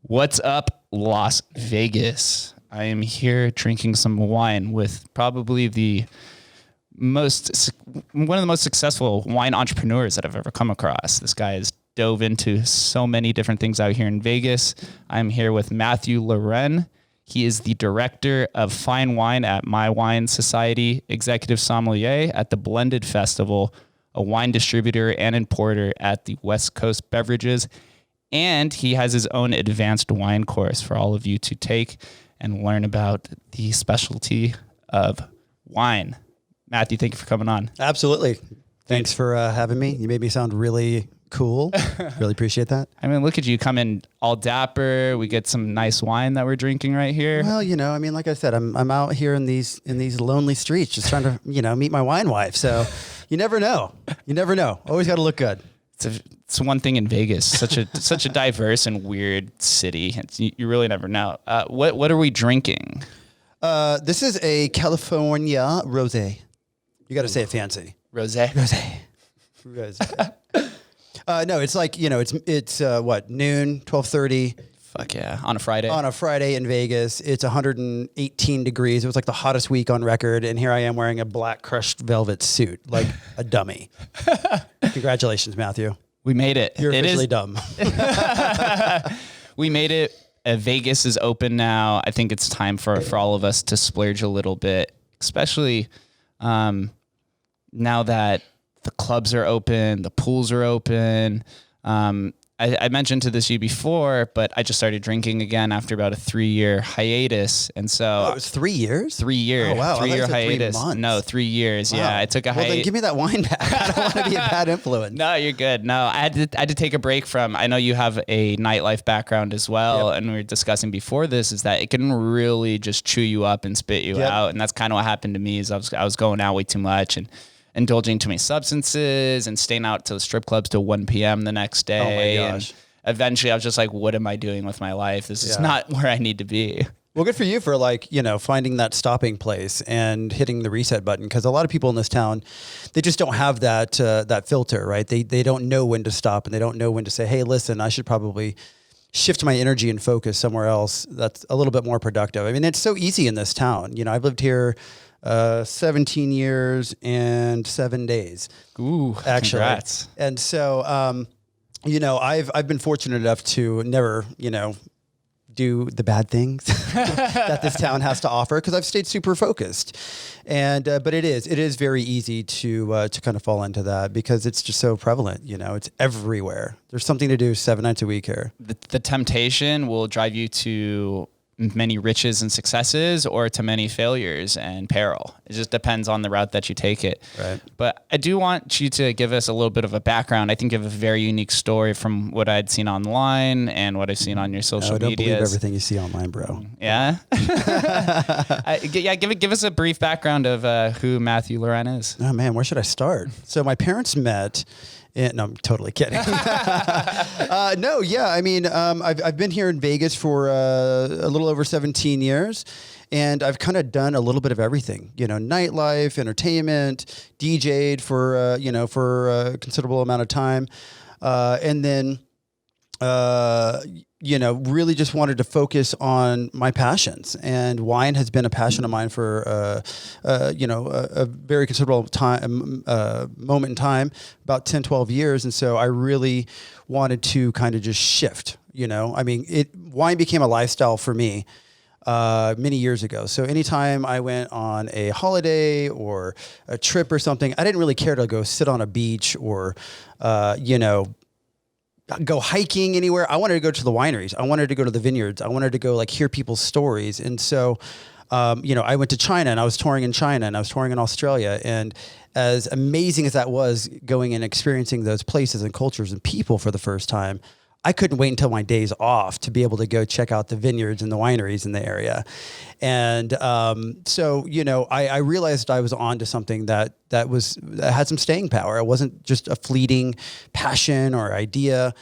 What's up, Las Vegas? I am here drinking some wine with probably one of the most successful wine entrepreneurs that I've ever come across. This guy has dove into so many different things out here in Vegas. I'm here with Matthew-Loren. He is the director of fine wine at MyWineSociety, executive sommelier at the Blended Festival, a wine distributor and importer at the West Coast Beverages, and he has his own advanced wine course for all of you to take and learn about the specialty of wine. Matthew, thank you for coming on. Absolutely. Thanks for having me. You made me sound really cool. Really appreciate that. I mean, look at you come in all dapper. We get some nice wine that we're drinking right here. Well, I mean, like I said, I'm out here in these lonely streets just trying to, meet my wine wife. So you never know. Always got to look good. It's one thing in Vegas, such a diverse and weird city. You really never know. What are we drinking? This is a California rosé. You got to say it fancy. Rosé. No, it's like, it's what, noon, 12:30. Fuck yeah. On a Friday. On a Friday in Vegas. It's 118 degrees. It was like the hottest week on record. And here I am wearing a black crushed velvet suit, like a dummy. Congratulations, Matthew. We made it. You're officially dumb. We made it. Vegas is open now. I think it's time for all of us to splurge a little bit, especially now that the clubs are open, the pools are open. I mentioned to you before, but I just started drinking again after about a 3-year hiatus. And so it was 3 years? 3 years. Oh, wow. 3-year hiatus. 3 months. No, 3 years. Wow. Yeah. I took a hiatus. Well, then give me that wine back. I don't want to be a bad influence. No, you're good. No, I had to take a break from, I know you have a nightlife background as well. Yep. And we were discussing before this is that it can really just chew you up and spit you out. And that's kind of what happened to me is I was going out way too much and indulging too many substances and staying out to the strip clubs till 1 p.m. the next day. Oh my gosh. And eventually I was just like, what am I doing with my life? This is not where I need to be. Well, good for you for finding that stopping place and hitting the reset button. Cause a lot of people in this town, they just don't have that filter, right? They don't know when to stop and they don't know when to say, hey, listen, I should probably shift my energy and focus somewhere else that's a little bit more productive. I mean, it's so easy in this town. I've lived here 17 years and 7 days. Ooh, actually. Congrats. And so, I've been fortunate enough to never, do the bad things that this town has to offer because I've stayed super focused. And but it is very easy to kind of fall into that because it's just so prevalent. It's everywhere. There's something to do 7 nights a week here. The temptation will drive you to many riches and successes or to many failures and peril. It just depends on the route that you take it. Right. But I do want you to give us a little bit of a background. I think you have a very unique story from what I'd seen online and what I've seen on your social media. I don't believe everything you see online, bro. Yeah. Give us a brief background of who Matthew-Loren is. Oh man, where should I start? So my parents met. No, I'm totally kidding. I've been here in Vegas for a little over 17 years, and I've kind of done a little bit of everything. Nightlife, entertainment, DJ'd for a considerable amount of time, and then really just wanted to focus on my passions. And wine has been a passion of mine for, a very considerable time, moment in time, about 10, 12 years. And so I really wanted to kind of just shift, wine became a lifestyle for me many years ago. So anytime I went on a holiday or a trip or something, I didn't really care to go sit on a beach or, go hiking anywhere. I wanted to go to the wineries. I wanted to go to the vineyards. I wanted to go hear people's stories. And so, I went to China and I was touring in China and I was touring in Australia. And as amazing as that was going and experiencing those places and cultures and people for the first time, I couldn't wait until my days off to be able to go check out the vineyards and the wineries in the area. And I realized I was on to something that had some staying power. It wasn't just a fleeting passion or idea.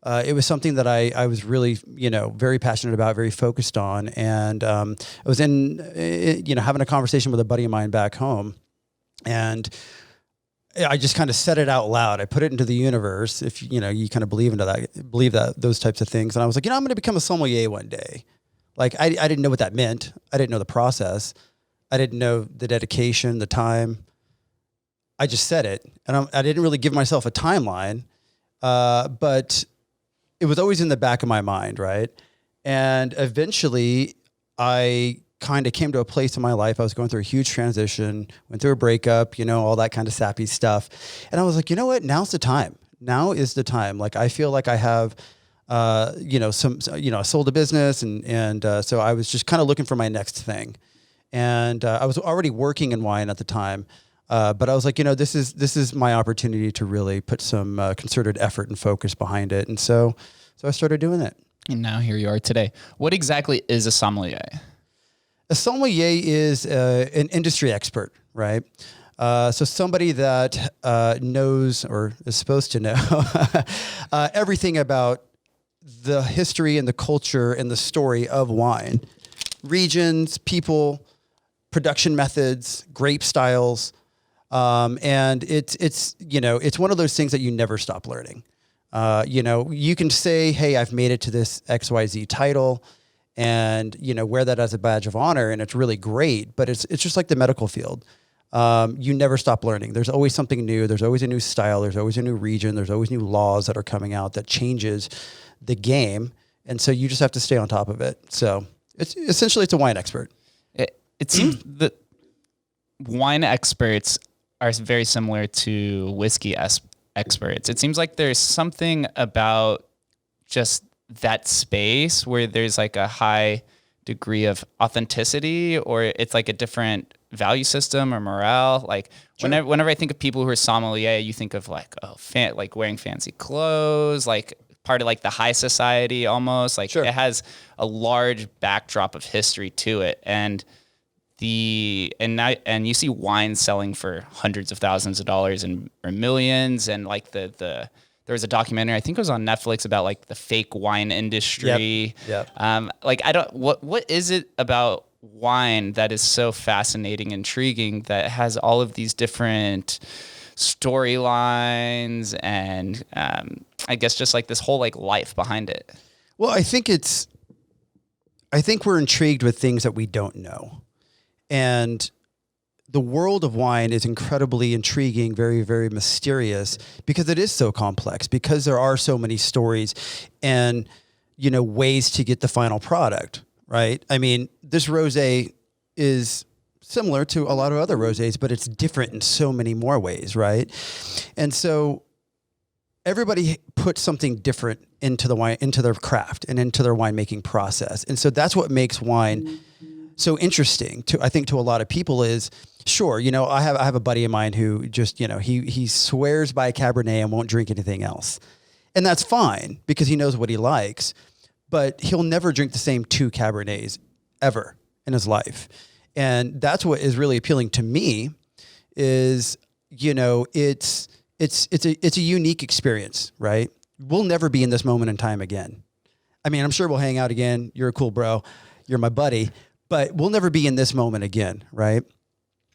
It was something that I was really, very passionate about, very focused on. And I was having a conversation with a buddy of mine back home. And I just kind of said it out loud. I put it into the universe. If you kind of believe that those types of things. And I was like, I'm going to become a sommelier one day. Like I didn't know what that meant. I didn't know the process. I didn't know the dedication, the time. I just said it, and I didn't really give myself a timeline, but it was always in the back of my mind, right? And eventually, I kind of came to a place in my life. I was going through a huge transition, went through a breakup, all that kind of sappy stuff. And I was like, you know what? Now's the time. Now is the time. Like, I feel like I have, I sold a business and so I was just kind of looking for my next thing. And I was already working in wine at the time. But I was like, this is my opportunity to really put some concerted effort and focus behind it. And so I started doing it. And now here you are today. What exactly is a sommelier? A sommelier is an industry expert, right? So somebody that knows or is supposed to know everything about the history and the culture and the story of wine, regions, people, production methods, grape styles. And it's one of those things that you never stop learning. You can say, hey, I've made it to this XYZ title and, wear that as a badge of honor, and it's really great, but it's just like the medical field. You never stop learning. There's always something new. There's always a new style. There's always a new region. There's always new laws that are coming out that changes the game. And so you just have to stay on top of it. So it's a wine expert. It seems that wine experts are very similar to whiskey experts. It seems like there's something about just that space where there's like a high degree of authenticity, or it's like a different value system or morale. Like sure. whenever I think of people who are sommelier, you think of like, like wearing fancy clothes, like part of like the high society almost. Like sure. It has a large backdrop of history to it. And you see wine selling for hundreds of thousands of dollars or millions, and like there was a documentary, I think it was on Netflix, about like the fake wine industry. Yep. What is it about wine that is so fascinating, intriguing, that has all of these different storylines and I guess just like this whole like life behind it? Well, I think we're intrigued with things that we don't know. And the world of wine is incredibly intriguing, very, very mysterious, because it is so complex, because there are so many stories and, ways to get the final product, right? I mean, this rosé is similar to a lot of other rosés, but it's different in so many more ways, right? And so everybody puts something different into the wine, into their craft and into their winemaking process. And so that's what makes wine so interesting to a lot of people is, sure, I have a buddy of mine who just, he swears by Cabernet and won't drink anything else. And that's fine because he knows what he likes, but he'll never drink the same 2 Cabernets ever in his life. And that's what is really appealing to me is, it's a unique experience, right? We'll never be in this moment in time again. I mean, I'm sure we'll hang out again. You're a cool bro. You're my buddy. But we'll never be in this moment again, right?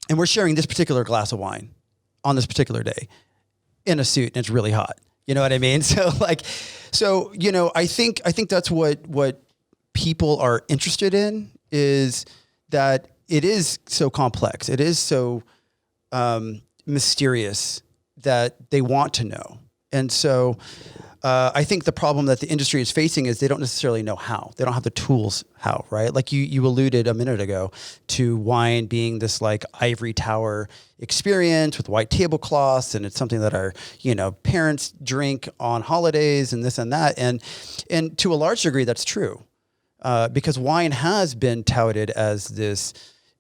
And we're sharing this particular glass of wine on this particular day in a suit, and it's really hot. You know what I mean? So I think that's what people are interested in, is that it is so complex. It is so mysterious that they want to know. And so I think the problem that the industry is facing is they don't necessarily know how. They don't have the tools how, right? Like you alluded a minute ago to wine being this like ivory tower experience with white tablecloths, and it's something that our, parents drink on holidays and this and that. And to a large degree, that's true. Because wine has been touted as this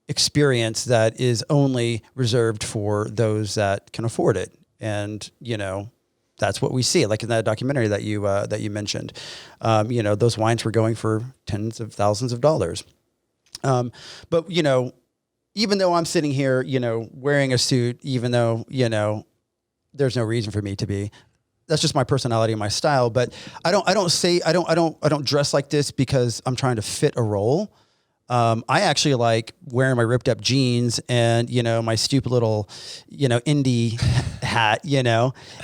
experience that is only reserved for those that can afford it. And, that's what we see, like in that documentary that you mentioned. Those wines were going for tens of thousands of dollars. But even though I'm sitting here, wearing a suit, even though there's no reason for me to be, that's just my personality and my style. But I don't dress like this because I'm trying to fit a role. I actually like wearing my ripped up jeans and, my stupid little, indie hat,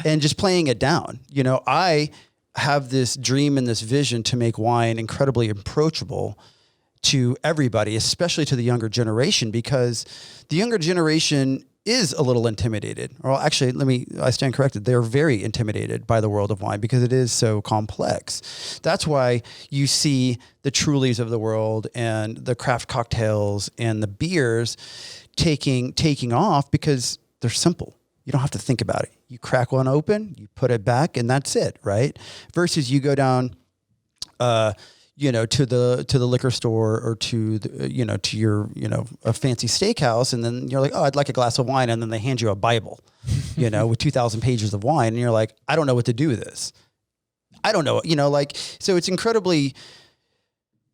and just playing it down. I have this dream and this vision to make wine incredibly approachable to everybody, especially to the younger generation, because the younger generation is a little intimidated. Or actually, I stand corrected. They're very intimidated by the world of wine because it is so complex. That's why you see the Trulies of the world and the craft cocktails and the beers taking off because they're simple. You don't have to think about it. You crack one open, you put it back, and that's it, right? Versus you go down, to the liquor store or to the, to your, a fancy steakhouse. And then you're like, oh, I'd like a glass of wine. And then they hand you a Bible, with 2,000 pages of wine. And you're like, I don't know what to do with this. I don't know, so it's incredibly,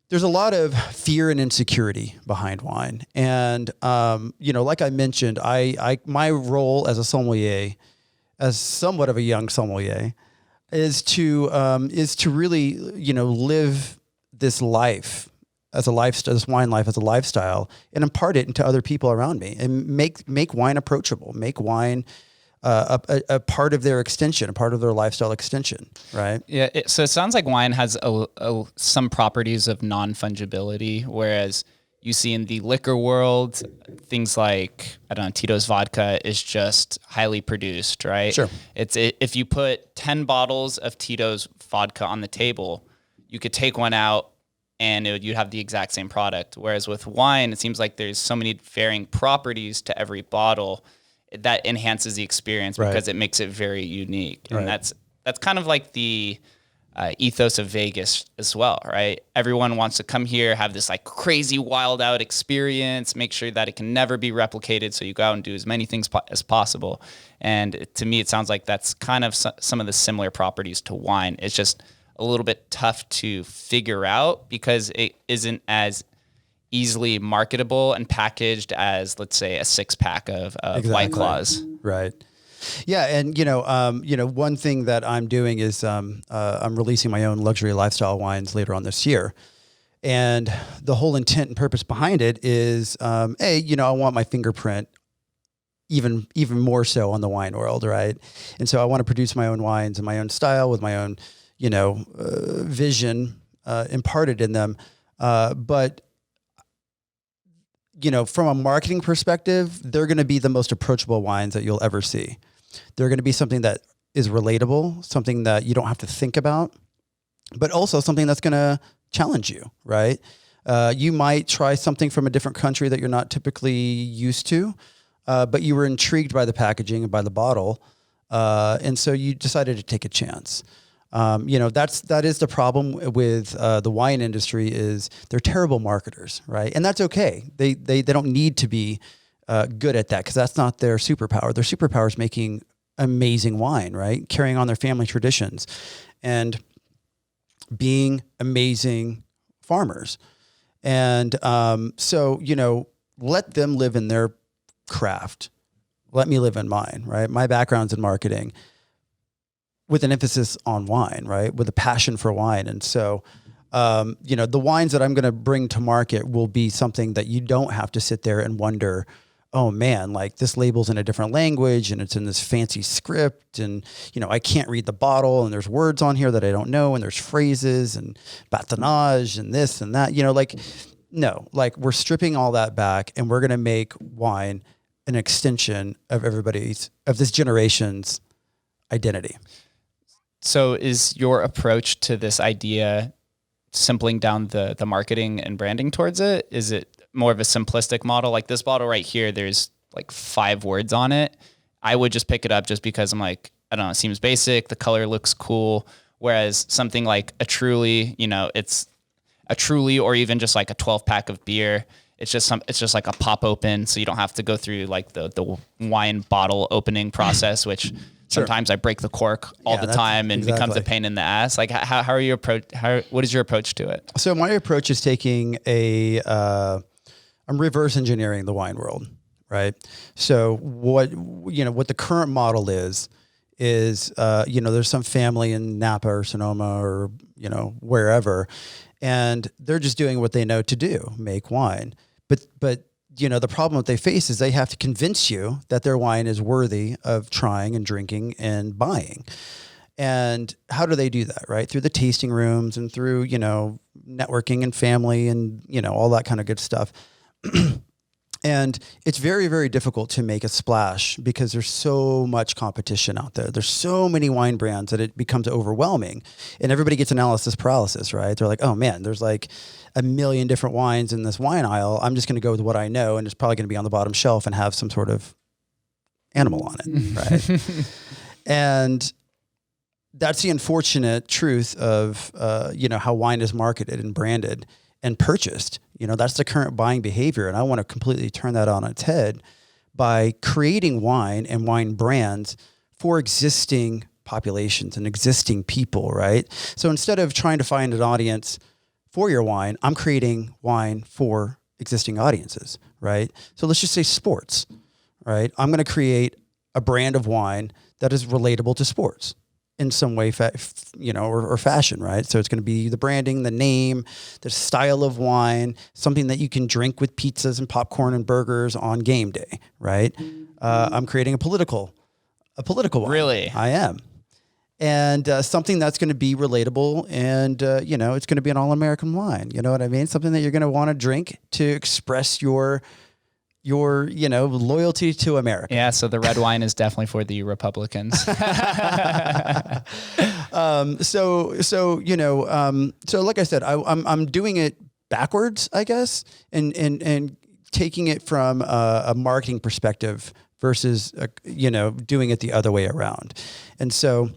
there's a lot of fear and insecurity behind wine. And, like I mentioned, my role as a sommelier, as somewhat of a young sommelier, is to really, live this life as a lifestyle, this wine life as a lifestyle, and impart it into other people around me, and make wine approachable, make wine a part of their extension, a part of their lifestyle extension, right? Yeah. So it sounds like wine has some properties of non-fungibility, whereas you see in the liquor world, things like, I don't know, Tito's vodka is just highly produced, right? Sure. If you put 10 bottles of Tito's vodka on the table, you could take one out and you'd have the exact same product. Whereas with wine, it seems like there's so many varying properties to every bottle that enhances the experience because it makes it very unique. And that's kind of like the ethos of Vegas as well, right? Everyone wants to come here, have this like crazy wild out experience, make sure that it can never be replicated. So you go out and do as many things as possible. And to me, it sounds like that's kind of some of the similar properties to wine. It's just a little bit tough to figure out because it isn't as easily marketable and packaged as, let's say, a 6-pack of White Claws. Right. Yeah. And, one thing that I'm doing is I'm releasing my own luxury lifestyle wines later on this year. And the whole intent and purpose behind it is, I want my fingerprint even more so on the wine world, right? And so I want to produce my own wines in my own style with my own, vision imparted in them. But from a marketing perspective, they're going to be the most approachable wines that you'll ever see. They're going to be something that is relatable, something that you don't have to think about, but also something that's going to challenge you, right? You might try something from a different country that you're not typically used to, but you were intrigued by the packaging and by the bottle, and so you decided to take a chance. That is the problem with the wine industry is they're terrible marketers, right? And that's okay. They don't need to be good at that because that's not their superpower. Their superpower is making amazing wine, right? Carrying on their family traditions and being amazing farmers. And so, let them live in their craft. Let me live in mine, right? My background's in marketing, with an emphasis on wine, right? With a passion for wine. And so, the wines that I'm going to bring to market will be something that you don't have to sit there and wonder, oh man, like this label's in a different language and it's in this fancy script and, I can't read the bottle and there's words on here that I don't know and there's phrases and batonage and this and that, no, like we're stripping all that back and we're going to make wine an extension of this generation's identity. So is your approach to this idea simpling down the marketing and branding towards it? Is it more of a simplistic model? Like this bottle right here, there's like 5 words on it. I would just pick it up just because I'm like, I don't know, it seems basic. The color looks cool. Whereas something like a Truly, it's a Truly or even just like a 12-pack of beer. It's just like a pop open. So you don't have to go through like the wine bottle opening process, which sometimes I break the cork all the time and becomes a pain in the ass. Like how are you what is your approach to it? So my approach is taking I'm reverse engineering the wine world, right? So what the current model is there's some family in Napa or Sonoma or, wherever. and they're just doing what they know to do, make wine. But the problem that they face is they have to convince you that their wine is worthy of trying and drinking and buying. And how do they do that, right? Through the tasting rooms and through, networking and family and, all that kind of good stuff. And it's very, very difficult to make a splash because there's so much competition out there. There's so many wine brands that it becomes overwhelming, and everybody gets analysis paralysis, right? They're like, oh man, there's like a million different wines in this wine aisle. I'm just going to go with what I know, and it's probably going to be on the bottom shelf and have some sort of animal on it, right? And that's the unfortunate truth of, how wine is marketed and branded and purchased. That's the current buying behavior. And I want to completely turn that on its head by creating wine and wine brands for existing populations and existing people, right? So instead of trying to find an audience for your wine, I'm creating wine for existing audiences, right? So let's just say sports, right? I'm going to create a brand of wine that is relatable to sports in some way, or fashion, right? So it's going to be the branding, the name, the style of wine, something that you can drink with pizzas and popcorn and burgers on game day, right? I'm creating a political wine. Really? I am. And something that's going to be relatable and, it's going to be an all-American wine. You know what I mean? Something that you're going to want to drink to express your loyalty to America. Yeah, so the red wine is definitely for the Republicans. So like I said, I'm doing it backwards, I guess, and taking it from a marketing perspective versus doing it the other way around. And so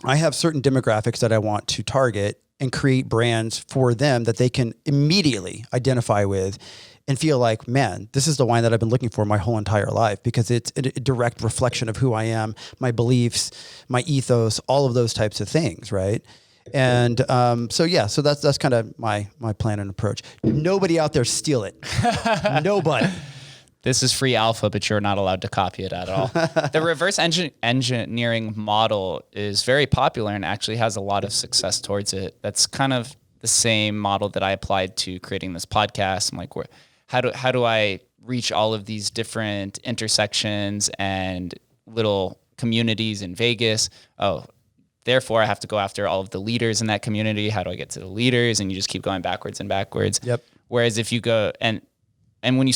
I have certain demographics that I want to target and create brands for them that they can immediately identify with and feel like, man, this is the wine that I've been looking for my whole entire life, because it's a direct reflection of who I am, my beliefs, my ethos, all of those types of things, right? And so that's kind of my plan and approach. Nobody out there steal it. Nobody. This is free alpha, but you're not allowed to copy it at all. The reverse engineering model is very popular and actually has a lot of success towards it. That's kind of the same model that I applied to creating this podcast. I'm like, how do I reach all of these different intersections and little communities in Vegas? Oh, therefore I have to go after all of the leaders in that community. How do I get to the leaders? And you just keep going backwards and backwards. Yep. Whereas if you go and when you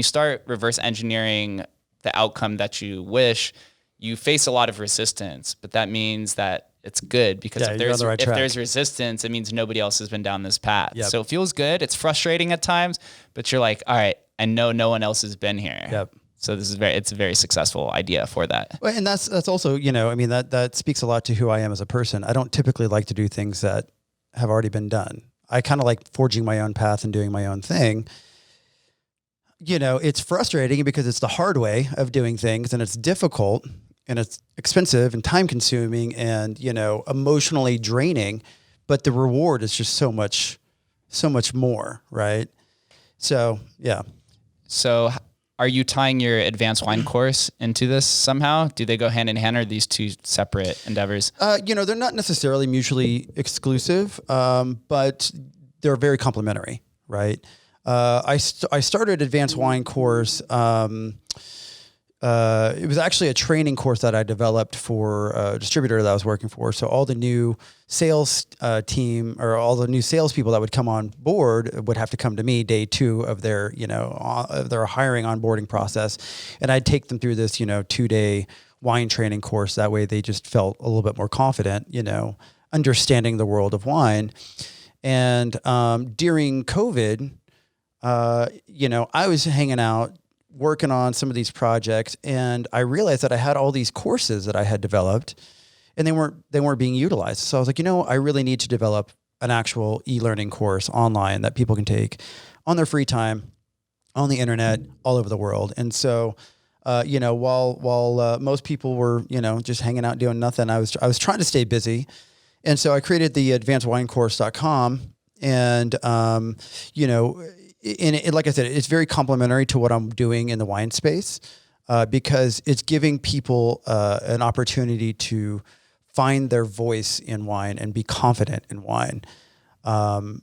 start reverse engineering the outcome that you wish, you face a lot of resistance, but that means that it's good, because if there's resistance, it means nobody else has been down this path. Yep. So it feels good. It's frustrating at times, but you're like, all right, I know no one else has been here. Yep. So it's a very successful idea for that. Well, and that's also, that speaks a lot to who I am as a person. I don't typically like to do things that have already been done. I kind of like forging my own path and doing my own thing. It's frustrating because it's the hard way of doing things, and it's difficult and it's expensive and time consuming and, emotionally draining, but the reward is just so much more. Right. So, yeah. So are you tying your advanced wine course into this somehow? Do they go hand in hand, or are these two separate endeavors? They're not necessarily mutually exclusive, but they're very complementary. Right. I started advanced wine course. It was actually a training course that I developed for a distributor that I was working for. So all the new sales team, or all the new salespeople that would come on board would have to come to me day 2 of their, of their hiring onboarding process. And I'd take them through this, 2-day wine training course. That way they just felt a little bit more confident, understanding the world of wine. And during COVID, I was hanging out, working on some of these projects, and I realized that I had all these courses that I had developed, and they weren't being utilized. So I was like, I really need to develop an actual e-learning course online that people can take on their free time, on the internet, all over the world. And so, while most people were, just hanging out doing nothing, I was trying to stay busy, and so I created the advancedwinecourse.com, and like I said, it's very complementary to what I'm doing in the wine space, because it's giving people an opportunity to find their voice in wine and be confident in wine. You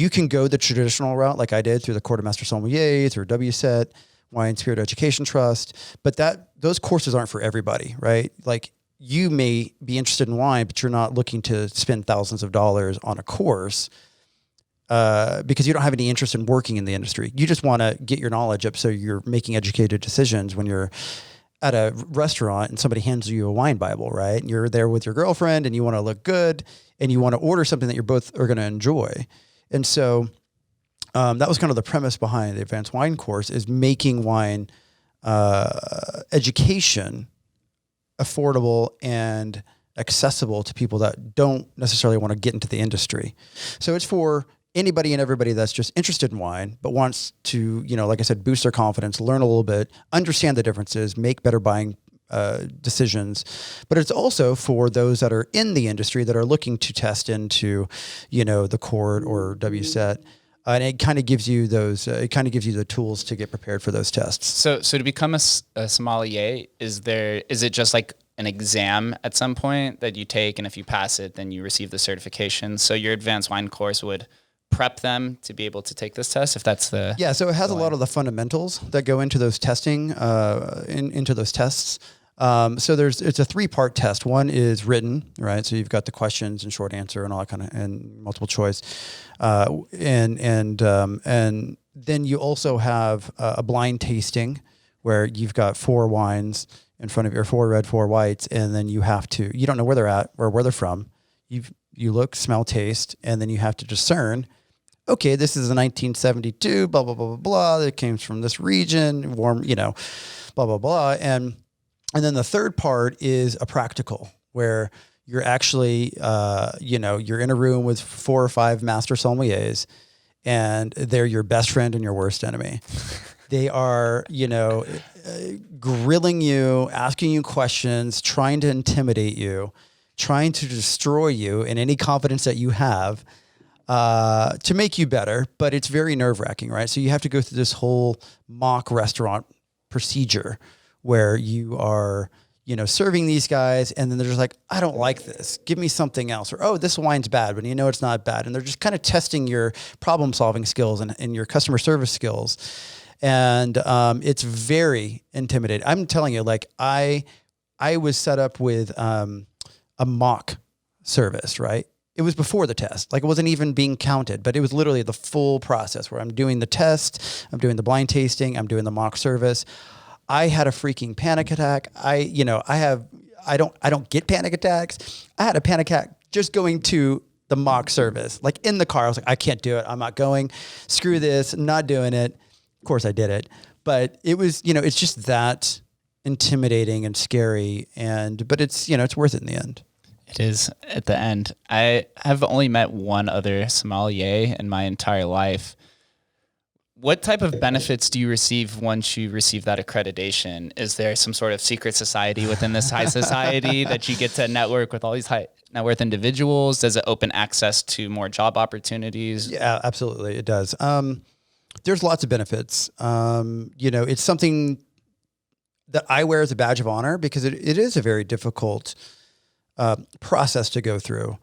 can go the traditional route like I did through the Quartermaster Sommelier, through WSET, Wine Spirit Education Trust, but those courses aren't for everybody, right? Like you may be interested in wine, but you're not looking to spend thousands of dollars on a course because you don't have any interest in working in the industry. You just want to get your knowledge up so you're making educated decisions when you're at a restaurant and somebody hands you a wine Bible, right? And you're there with your girlfriend and you want to look good and you want to order something that you're both are going to enjoy. And so that was kind of the premise behind the advanced wine course, is making wine education affordable and accessible to people that don't necessarily want to get into the industry. So it's for anybody and everybody that's just interested in wine, but wants to, like I said, boost their confidence, learn a little bit, understand the differences, make better buying decisions. But it's also for those that are in the industry that are looking to test into, the court or WSET. And it kind of gives you the tools to get prepared for those tests. So to become a sommelier, is it just like an exam at some point that you take, and if you pass it, then you receive the certification? So your advanced wine course would prep them to be able to take this test, if that's the... Yeah, so it has a lot of the fundamentals that go into those testing, into those tests. So it's a 3-part test. One is written, right? So you've got the questions and short answer and all that kind of, and multiple choice. And then you also have a blind tasting where you've got 4 wines in front of you, 4 red, 4 whites. And then you don't know where they're at or where they're from. You look, smell, taste, and then you have to discern, okay, this is a 1972, blah, blah, blah, blah, blah. It came from this region, warm, blah, blah, blah. And then the third part is a practical, where you're actually, you're in a room with 4 or 5 master sommeliers, and they're your best friend and your worst enemy. They are, grilling you, asking you questions, trying to intimidate you, trying to destroy you in any confidence that you have, to make you better. But it's very nerve-wracking, right? So you have to go through this whole mock restaurant procedure where you are, serving these guys, and then they're just like, I don't like this. Give me something else. Or, oh, this wine's bad, but it's not bad. And they're just kind of testing your problem-solving skills and your customer service skills. And it's very intimidating. I'm telling you, like, I was set up with a mock service, right? It was before the test. Like, it wasn't even being counted, but it was literally the full process where I'm doing the test, I'm doing the blind tasting, I'm doing the mock service. I had a freaking panic attack. I don't get panic attacks. I had a panic attack just going to the mock service, like in the car. I was like, I can't do it. I'm not going. Screw this. Not doing it. Of course I did it, but it was, it's just that intimidating and scary. But it's, it's worth it in the end. It is at the end. I have only met one other sommelier in my entire life. What type of benefits do you receive once you receive that accreditation? Is there some sort of secret society within this high society that you get to network with all these high net worth individuals? Does it open access to more job opportunities? Yeah, absolutely. It does. There's lots of benefits. It's something that I wear as a badge of honor because it is a very difficult process to go through.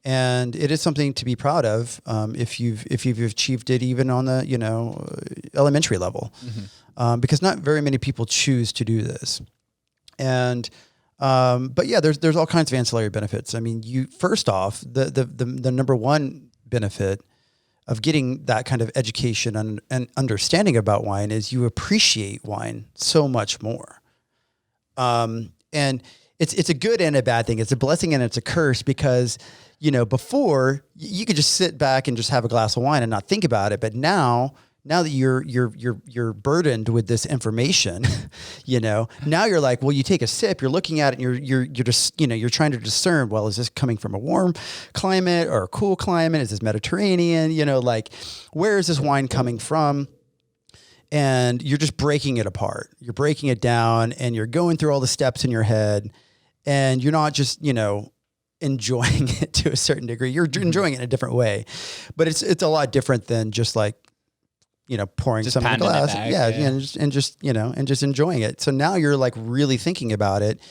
And it is something to be proud of if you've achieved it even on the elementary level, because not very many people choose to do this. And but yeah, there's all kinds of ancillary benefits. I mean, first off, the number one benefit of getting that kind of education and understanding about wine is you appreciate wine so much more. And it's a good and a bad thing. It's a blessing and it's a curse because before you could just sit back and just have a glass of wine and not think about it. But now that you're burdened with this information, now you're like, well, you take a sip, you're looking at it and you're just, you're trying to discern, well, is this coming from a warm climate or a cool climate? Is this Mediterranean? Where is this wine coming from? And you're just breaking it apart. You're breaking it down and you're going through all the steps in your head, and you're not just, enjoying it to a certain degree. You're enjoying it in a different way, but it's a lot different than just like, pouring something in a glass. And just enjoying it. So now you're like really thinking about it.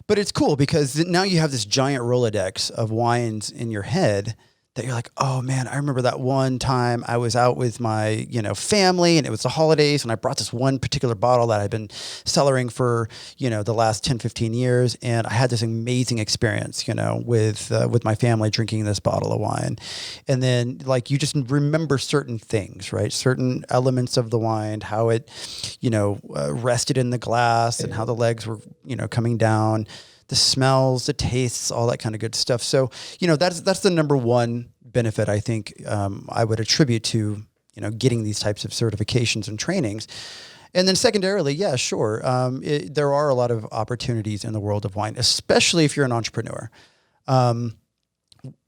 But it's cool because now you have this giant Rolodex of wines in your head that you're like, oh man, I remember that one time I was out with my, family and it was the holidays and I brought this one particular bottle that I'd been cellaring for, the last 10, 15 years. And I had this amazing experience, with my family drinking this bottle of wine. And then like, you just remember certain things, right? Certain elements of the wine, how it, rested in the glass and how the legs were, coming down, the smells, the tastes, all that kind of good stuff. So, that's the number one benefit I think I would attribute to, getting these types of certifications and trainings. And then secondarily, yeah, sure. There are a lot of opportunities in the world of wine, especially if you're an entrepreneur. The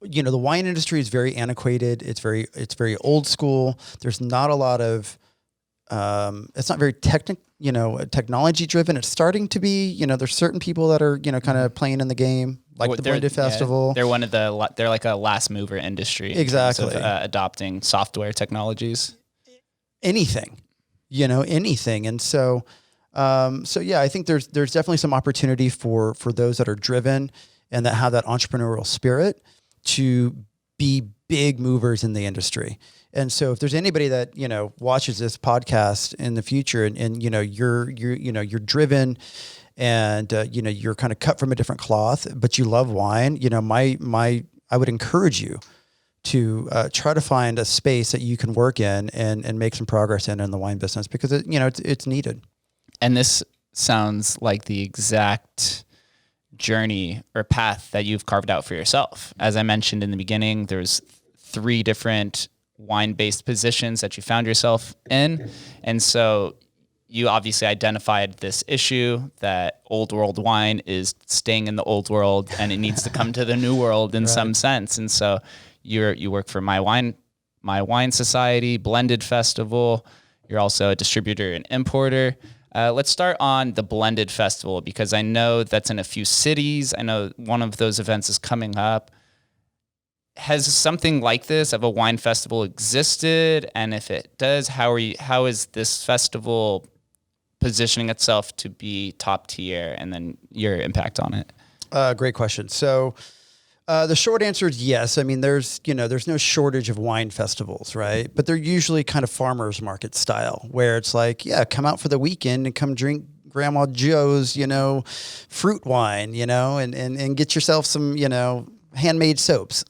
wine industry is very antiquated. It's very old school. There's not a lot of, it's not very technology driven. It's starting to be, there's certain people that are, kind of playing in the game, like the Blended Festival. They're they're like a last mover industry. Exactly. In terms of, adopting software technologies. Anything. And so yeah, I think there's definitely some opportunity for those that are driven and that have that entrepreneurial spirit to be big movers in the industry. And so if there's anybody that, watches this podcast in the future and you're driven and, you're kind of cut from a different cloth, but you love wine, I would encourage you to try to find a space that you can work in and make some progress in the wine business because it's needed. And this sounds like the exact journey or path that you've carved out for yourself. As I mentioned in the beginning, there's 3 different wine-based positions that you found yourself in. And so you obviously identified this issue that old world wine is staying in the old world and it needs to come to the new world in some sense. And so you work for MyWineSociety, Blended Festival. You're also a distributor and importer. Let's start on the Blended Festival because I know that's in a few cities. I know one of those events is coming up. Has something like this of a wine festival existed? And if it does, how is this festival positioning itself to be top tier and then your impact on it? Great question. So the short answer is yes. I mean, there's no shortage of wine festivals, right? But they're usually kind of farmers market style where it's like, yeah, come out for the weekend and come drink Grandma Joe's, fruit wine, and get yourself some, handmade soaps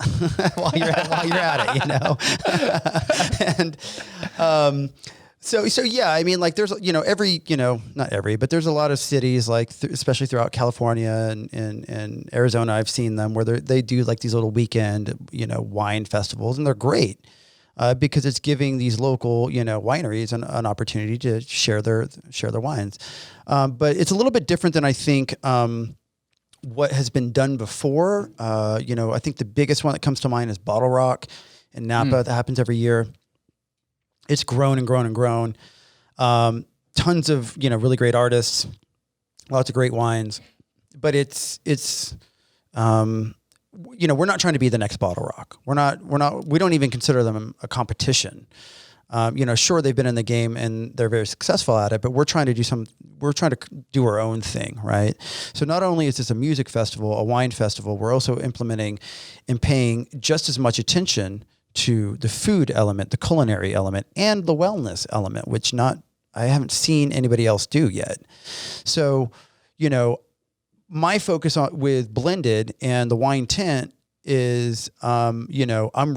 while you're at it, and so yeah, I mean, like there's every not every, but there's a lot of cities like especially throughout California and Arizona. I've seen them where they do like these little weekend wine festivals, and they're great because it's giving these local wineries an opportunity to share their wines. But it's a little bit different than I think. What has been done before. I think the biggest one that comes to mind is Bottle Rock in Napa. That happens every year. It's grown and grown and grown. Tons of, really great artists, lots of great wines, but we're not trying to be the next Bottle Rock. We don't even consider them a competition. Sure, they've been in the game and they're very successful at it, but we're trying to do our own thing, right? So not only is this a music festival, a wine festival, we're also implementing and paying just as much attention to the food element, the culinary element, and the wellness element, which I haven't seen anybody else do yet. So, my focus with Blended and the wine tent is, I'm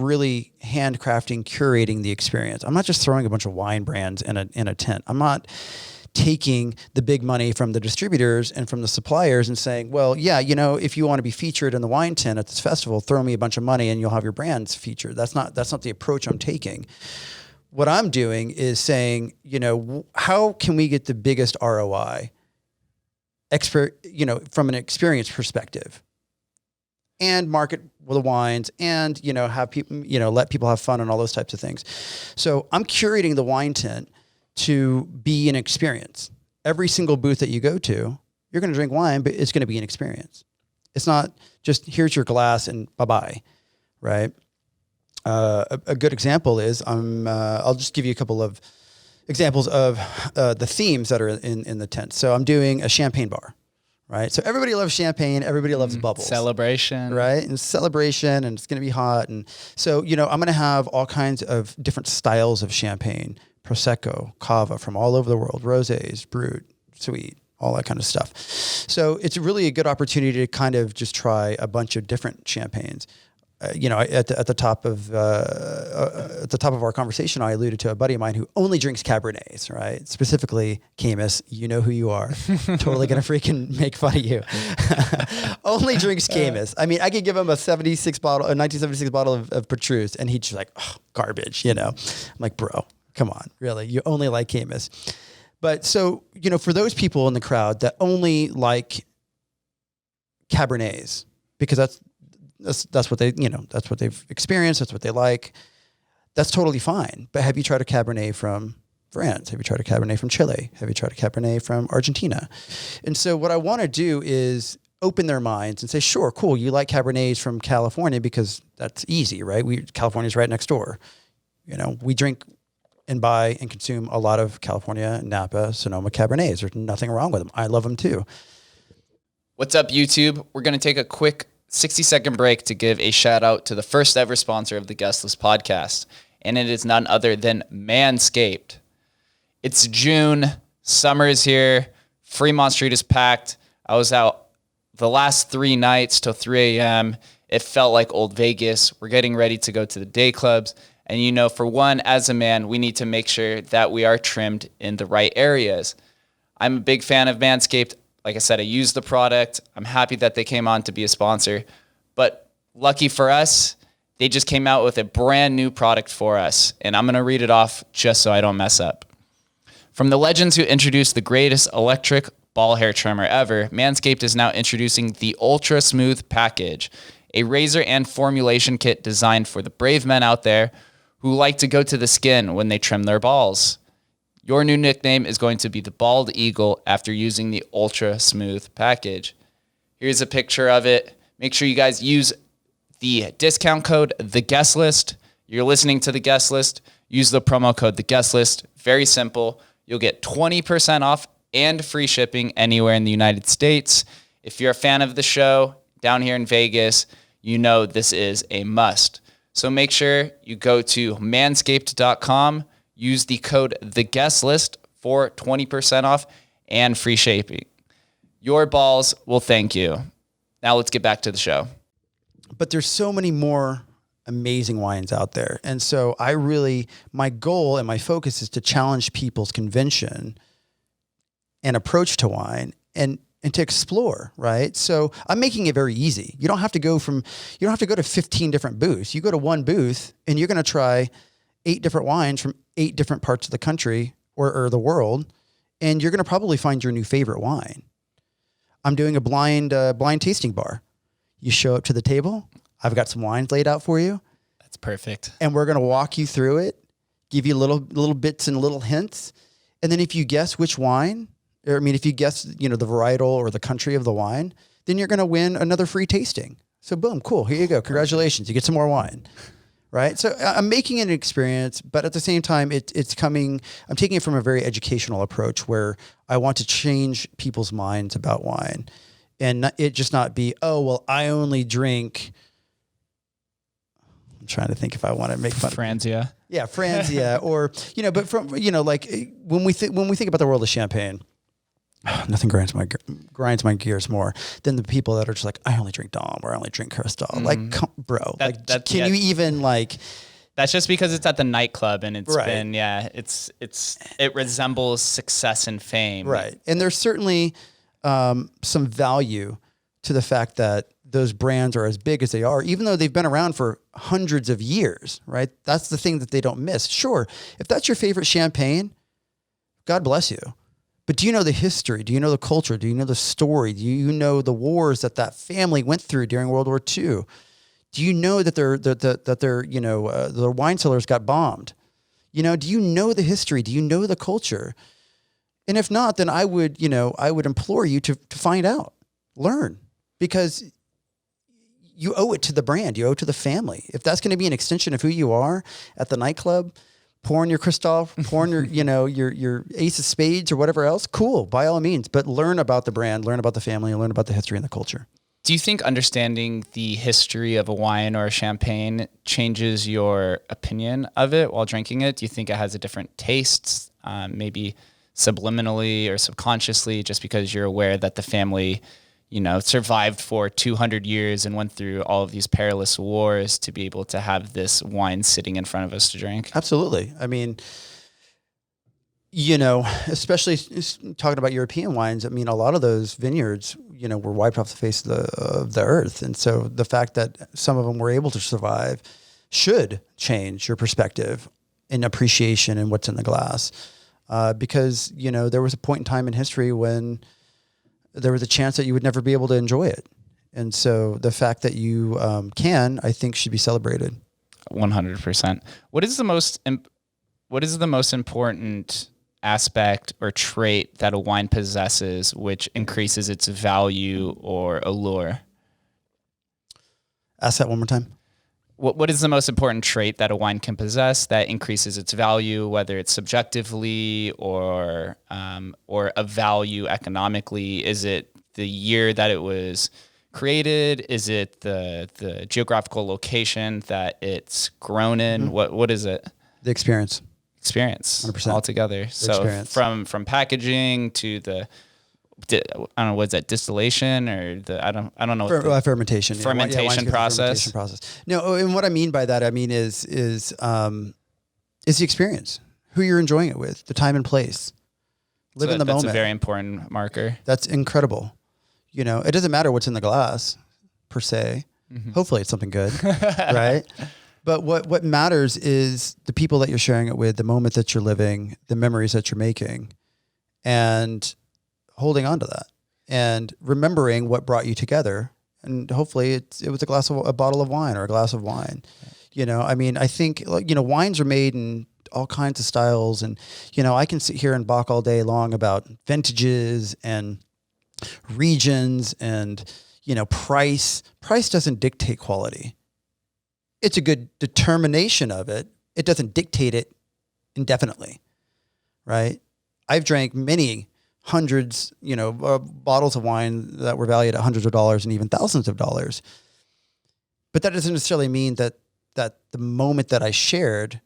really handcrafting, curating the experience. I'm not just throwing a bunch of wine brands in a tent. I'm not taking the big money from the distributors and from the suppliers and saying, well, yeah, if you want to be featured in the wine tent at this festival, throw me a bunch of money and you'll have your brands featured. That's not the approach I'm taking. What I'm doing is saying, how can we get the biggest ROI from an experience perspective? And market the wines and, have people, let people have fun and all those types of things. So I'm curating the wine tent to be an experience. Every single booth that you go to, you're going to drink wine, but it's going to be an experience. It's not just here's your glass and bye-bye, right? A good example is I'll just give you a couple of examples of the themes that are in the tent. So I'm doing a champagne bar. right? So everybody loves champagne. Everybody loves bubbles. Celebration. Right? And celebration, and it's going to be hot. And so, I'm going to have all kinds of different styles of champagne, Prosecco, Cava from all over the world, rosés, brut, sweet, all that kind of stuff. So it's really a good opportunity to kind of just try a bunch of different champagnes. At the top of our conversation, I alluded to a buddy of mine who only drinks Cabernets, right? Specifically, Camus, you know who you are. Totally gonna freaking make fun of you. Only drinks Camus. I mean, I could give him a 1976 bottle of Petrus, and he'd just like, oh, garbage, I'm like, bro, come on, really? You only like Camus. But so, for those people in the crowd that only like Cabernets, because that's what that's what they've experienced. That's what they like. That's totally fine. But have you tried a Cabernet from France? Have you tried a Cabernet from Chile? Have you tried a Cabernet from Argentina? And so what I want to do is open their minds and say, sure, cool. You like Cabernets from California because that's easy, right? California's right next door. We drink and buy and consume a lot of California, Napa, Sonoma Cabernets. There's nothing wrong with them. I love them too. What's up, YouTube? We're going to take a quick 60-second break to give a shout out to the first ever sponsor of the Guest List podcast, and it is none other than Manscaped. It's June, summer is here, Fremont Street is packed. I was out the last 3 nights till 3 a.m. It felt like old Vegas. We're getting ready to go to the day clubs, and for one, as a man, we need to make sure that we are trimmed in the right areas. I'm a big fan of Manscaped. Like I said, I use the product. I'm happy that they came on to be a sponsor. But lucky for us, they just came out with a brand new product for us. And I'm going to read it off just so I don't mess up. From the legends who introduced the greatest electric ball hair trimmer ever, Manscaped is now introducing the Ultra Smooth Package, a razor and formulation kit designed for the brave men out there who like to go to the skin when they trim their balls. Your new nickname is going to be the Bald Eagle after using the Ultra Smooth Package. Here's a picture of it. Make sure you guys use the discount code, The Guest List. You're listening to The Guest List. Use the promo code, The Guest List. Very simple. You'll get 20% off and free shipping anywhere in the United States. If you're a fan of the show down here in Vegas, this is a must. So make sure you go to manscaped.com. Use the code TheGuestList for 20% off and free shipping. Your balls will thank you. Now let's get back to the show. But there's so many more amazing wines out there. And so my goal and my focus is to challenge people's convention and approach to wine and to explore, right? So I'm making it very easy. You don't have to go to 15 different booths. You go to one booth and you're going to try 8 different wines from 8 different parts of the country or the world, and you're going to probably find your new favorite wine. I'm doing a blind tasting bar. You show up to the table. I've got some wines laid out for you. That's perfect. And we're going to walk you through it, give you little bits and little hints. And then if you guess which wine, if you guess, the varietal or the country of the wine, then you're going to win another free tasting. So boom, cool. Here you go. Congratulations. You get some more wine. Right. So I'm making it an experience, but at the same time, I'm taking it from a very educational approach where I want to change people's minds about wine and it just not be, oh, well, I only drink. I'm trying to think if I want to make fun Franzia. of Yeah. Franzia or, but from, like when we think about the world of champagne, nothing grinds my gears more than the people that are just like, I only drink Dom or I only drink Cristal. Like, bro, can you even like? That's just because it's at the nightclub and it's right. been, it resembles success and fame. Right. And there's certainly some value to the fact that those brands are as big as they are, even though they've been around for hundreds of years, right? That's the thing that they don't miss. Sure. If that's your favorite champagne, God bless you. But do you know the history? Do you know the culture? Do you know the story? Do you know the wars that family went through during World War II? Do you know that their wine cellars got bombed? Do you know the history? Do you know the culture? And if not, then I would implore you to find out, learn, because you owe it to the brand. You owe it to the family. If that's going to be an extension of who you are at the nightclub, pour in your Christoph, pour in your, your Ace of Spades or whatever else. Cool, by all means. But learn about the brand, learn about the family, and learn about the history and the culture. Do you think understanding the history of a wine or a champagne changes your opinion of it while drinking it? Do you think it has a different taste, maybe subliminally or subconsciously, just because you're aware that the family, survived for 200 years and went through all of these perilous wars to be able to have this wine sitting in front of us to drink? Absolutely. I mean, especially talking about European wines, I mean, a lot of those vineyards, were wiped off the face of the earth. And so the fact that some of them were able to survive should change your perspective and appreciation in what's in the glass. Because, there was a point in time in history when there was a chance that you would never be able to enjoy it. And so the fact that you can, I think, should be celebrated. 100%. What is the most important aspect or trait that a wine possesses which increases its value or allure? Ask that one more time. What is the most important trait that a wine can possess that increases its value, whether it's subjectively or a value economically? Is it the year that it was created? Is it the geographical location that it's grown in? Mm-hmm. What is it? The experience 100% altogether. So experience. From packaging to the, I don't know, what's that, distillation or I don't know. Fermentation. Fermentation process. Fermentation process. No, and what I mean by that, is the experience, who you're enjoying it with, the time and place, live in the moment. That's a very important marker. That's incredible. It doesn't matter what's in the glass per se. Mm-hmm. Hopefully it's something good, right? But what matters is the people that you're sharing it with, the moment that you're living, the memories that you're making, and holding on to that and remembering what brought you together. And hopefully it was a bottle of wine or a glass of wine. I think, wines are made in all kinds of styles. And, I can sit here and balk all day long about vintages and regions and, price. Price doesn't dictate quality. It's a good determination of it. It doesn't dictate it indefinitely, right? I've drank many hundreds, bottles of wine that were valued at hundreds of dollars and even thousands of dollars. But that doesn't necessarily mean that the moment that I shared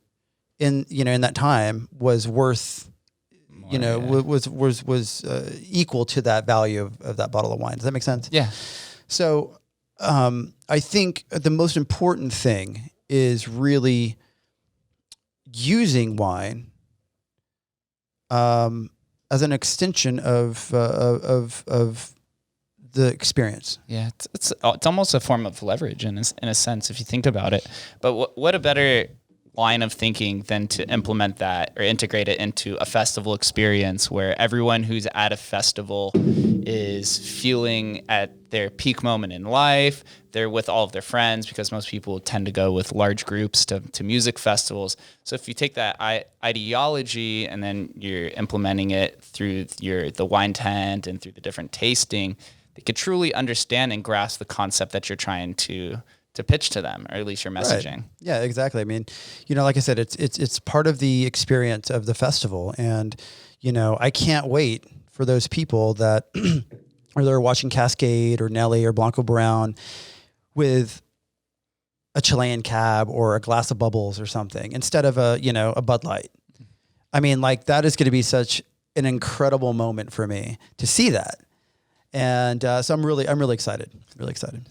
in that time was worth, was equal to that value of that bottle of wine. Does that make sense? Yeah. So, I think the most important thing is really using wine as an extension of the experience. Yeah, it's almost a form of leverage in a sense if you think about it. But what a better line of thinking than to implement that or integrate it into a festival experience where everyone who's at a festival is feeling at their peak moment in life. They're with all of their friends because most people tend to go with large groups to music festivals. So if you take that ideology and then you're implementing it through the wine tent and through the different tasting, they could truly understand and grasp the concept that you're trying to pitch to them, or at least your messaging. Right. Yeah, exactly. I mean, like I said, it's part of the experience of the festival. And, I can't wait for those people that are there watching Cascade or Nelly or Blanco Brown with a Chilean cab or a glass of bubbles or something instead of a Bud Light. I mean, that is going to be such an incredible moment for me to see that. And so I'm really excited. Really excited.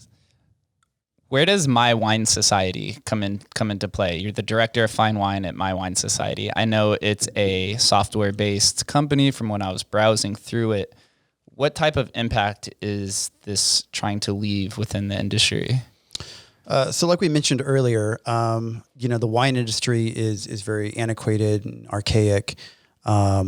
Where does MyWineSociety come into play? You're the director of fine wine at MyWineSociety. I know it's a software-based company from when I was browsing through it. What type of impact is this trying to leave within the industry? So like we mentioned earlier, the wine industry is very antiquated and archaic. A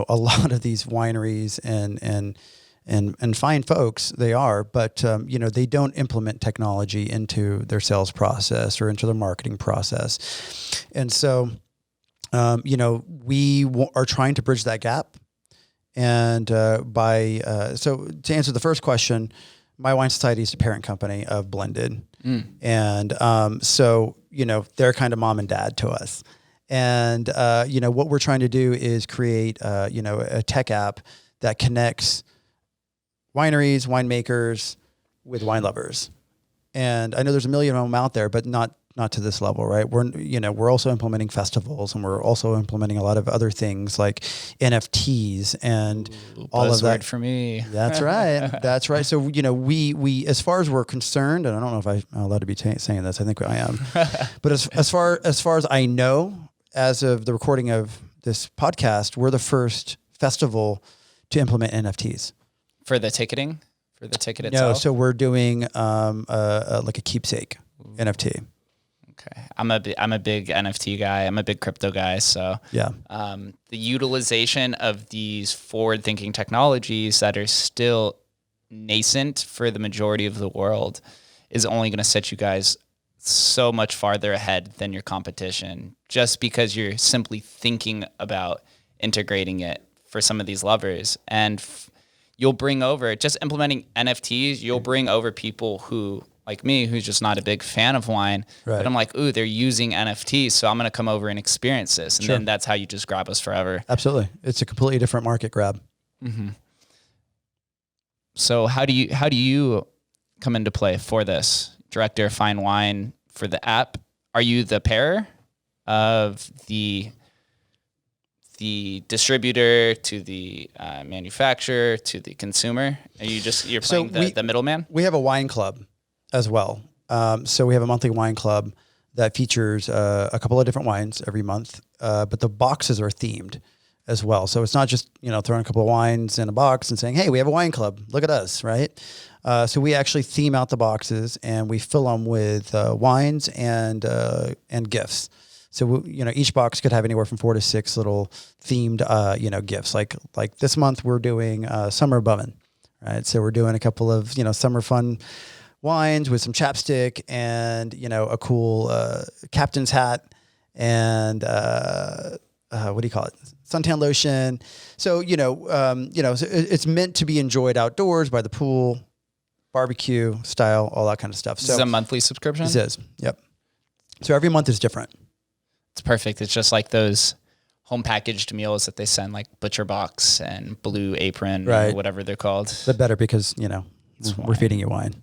lot of these wineries and fine folks, they are, but they don't implement technology into their sales process or into their marketing process. And so, we are trying to bridge that gap. And so to answer the first question, MyWineSociety is the parent company of Blended. And so, they're kind of mom and dad to us. And, what we're trying to do is create, a tech app that connects wineries, winemakers with wine lovers. And I know there's a million of them out there, but not to this level, right? We're also implementing festivals, and we're also implementing a lot of other things like NFTs and all of that for me. That's right. That's right. So, we, as far as we're concerned, and I don't know if I'm allowed to be saying this, I think I am, but as far as I know, as of the recording of this podcast, we're the first festival to implement NFTs. For the ticketing? For the ticket No, itself? so we're doing like a keepsake NFT. Okay. I'm a big NFT guy. I'm a big crypto guy. So Yeah. The utilization of these forward-thinking technologies that are still nascent for the majority of the world is only going to set you guys so much farther ahead than your competition, just because you're simply thinking about integrating it for some of these lovers. And you'll bring over, just implementing NFTs, you'll bring over people who, like me, who's just not a big fan of wine. Right. But I'm like, ooh, they're using NFTs, so I'm going to come over and experience this. And then that's how you just grab us forever. Absolutely. It's a completely different market grab. Mm-hmm. So how do you come into play for this? Director of Fine Wine for the app. Are you the pair of the distributor to the manufacturer to the consumer? You're playing the middleman? We have a wine club as well. So we have a monthly wine club that features a couple of different wines every month, but the boxes are themed as well. So it's not just, throwing a couple of wines in a box and saying, hey, we have a wine club. Look at us, right? So we actually theme out the boxes, and we fill them with wines and gifts. So, each box could have anywhere from 4 to 6 little themed, gifts. Like this month we're doing summer bumming, right? So we're doing a couple of, summer fun wines with some chapstick and, a cool captain's hat and what do you call it? Suntan lotion. So, so it's meant to be enjoyed outdoors by the pool, barbecue style, all that kind of stuff. So this is a monthly subscription? This is, yep. So every month is different. It's perfect. It's just like those home packaged meals that they send, like Butcher Box and Blue Apron, right, or whatever they're called. But better because, we're feeding you wine.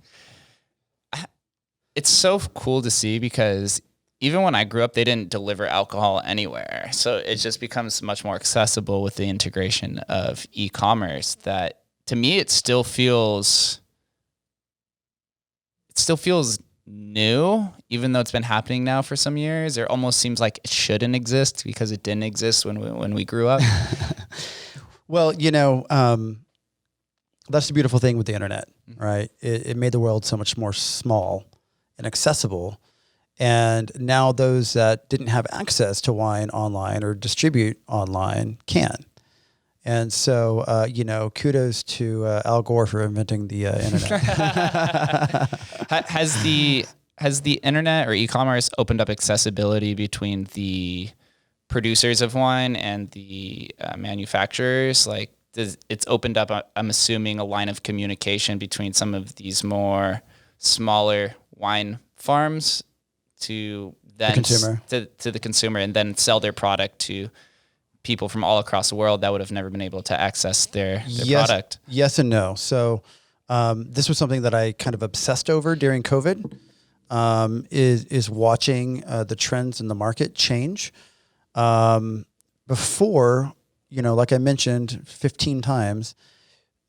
It's so cool to see, because even when I grew up, they didn't deliver alcohol anywhere. So it just becomes much more accessible with the integration of e-commerce, that to me, it still feels new, even though it's been happening now for some years. It almost seems like it shouldn't exist because it didn't exist when we grew up. Well, that's the beautiful thing with the internet, right? It made the world so much more small and accessible. And now those that didn't have access to wine online or distribute online can. And so, kudos to Al Gore for inventing the internet. Has the internet or e-commerce opened up accessibility between the producers of wine and the manufacturers? Like, it's opened up, I'm assuming, a line of communication between some of these more smaller wine farms to then to the consumer, and then sell their product to people from all across the world that would have never been able to access their product. Yes and no. So this was something that I kind of obsessed over during COVID, is watching the trends in the market change. Before, like I mentioned 15 times,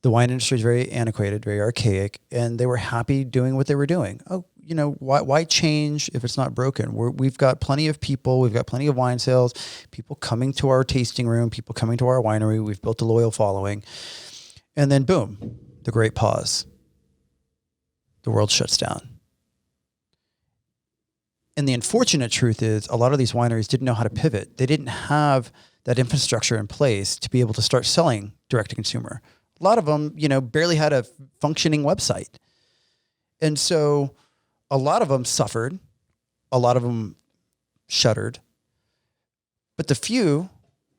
the wine industry is very antiquated, very archaic, and they were happy doing what they were doing. Oh, why change if it's not broken? We've got plenty of people. We've got plenty of wine sales, people coming to our tasting room, people coming to our winery. We've built a loyal following. And then boom, the great pause. The world shuts down. And the unfortunate truth is a lot of these wineries didn't know how to pivot. They didn't have that infrastructure in place to be able to start selling direct to consumer. A lot of them, barely had a functioning website. And so a lot of them suffered. A lot of them shuttered. But the few